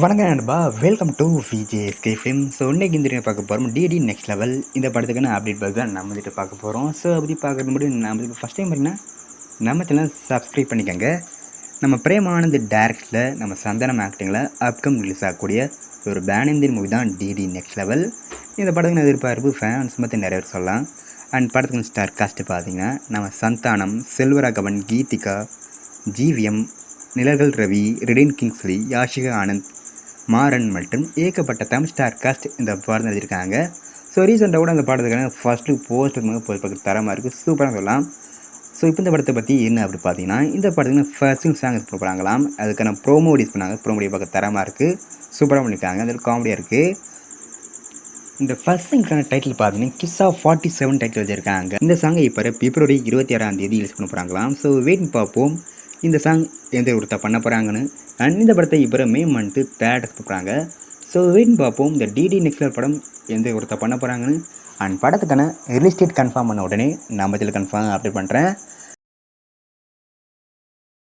வணக்கம் நண்பா, welcome to VJSK film. So இன்றைக்கி இந்த பார்க்க போகிறோம் டிடி நெக்ஸ்ட் லெவல். இந்த படத்துக்கான அப்டேட் பார்த்து தான் நம்ம வந்துட்டு பார்க்க போகிறோம். ஸோ அப்படி பார்க்குறது முடியும் நம்மளுக்கு ஃபஸ்ட் டைம் பார்த்தீங்கன்னா நம்ம சேனல் சப்ஸ்கிரைப் பண்ணிக்கோங்க. நம்ம பிரேமானந்த் டேரக்டில் நம்ம சந்தனம் ஆக்டிங்கில் அப்கம் ரிலீஸ் ஆகக்கூடிய ஒரு பேன் இந்தியன் மூவி தான் டிடி நெக்ஸ்ட் லெவல். இந்த படத்துக்கு எதிர்பார்ப்பு ஃபேன்ஸ் மற்ற நிறைய பேர் சொல்லலாம். அண்ட் படத்துக்கு ஸ்டார் காஸ்ட்டு பார்த்தீங்கன்னா நம்ம சந்தானம், செல்வராகவன், கீதிகா, ஜிவிஎம், நிழல்கள் ரவி, ரிடின் கிங்ஸ்லி, யாஷிகா ஆனந்த், மாறன் மற்றும் ஏகப்பட்ட தமிழ் ஸ்டார் காஸ்ட் இந்த படம் எழுதியிருக்காங்க. ஸோ ரீசெண்டாக கூட அந்த படத்துக்கான ஃபர்ஸ்ட் லுக் போஸ்டர் போய் பார்க்க தரமாக இருக்குது, சூப்பராக சொல்லலாம். ஸோ இப்போ இந்த படத்தை பற்றி என்ன அப்படி பார்த்தீங்கன்னா, இந்த படத்துக்கு ஃபர்ஸ்ட் சாங் போகிறாங்களாம். அதுக்கான ப்ரோமோ ரிலீஸ் பண்ணாங்க. ப்ரோமோ பார்க்க தரமாக இருக்குது, சூப்பராக பண்ணியிருக்காங்க. அதில் காமெடியாக இருக்குது. இந்த ஃபர்ஸ்ட் சாங்க்கான டைட்டில் பார்த்தீங்கன்னா கிஸ்ஸா 47 டைட்டில் வச்சுருக்காங்க. இந்த சாங்கை இப்போ பிப்ரவரி 26 ரிலீஸ் பண்ண போகிறாங்களாம். ஸோ வெயிட் பார்ப்போம் இந்த சாங் எந்த ஒருத்தர் பண்ண போகிறாங்கன்னு. அண்ட் இந்த படத்தை இப்போ மே மந்த்து தேட்டர்ஸ் போகிறாங்க. ஸோ வெயிட் பார்ப்போம் இந்த டிடி நெக்ஸ்ட் படம் எந்த ஒருத்தர் பண்ண போகிறாங்கன்னு. அண்ட் படத்துக்கான ரிலீஸ் டேட் கன்ஃபார்ம் பண்ண உடனே நம்ம இதில் கன்ஃபார்ம் அப்டேட் பண்ணுறேன்.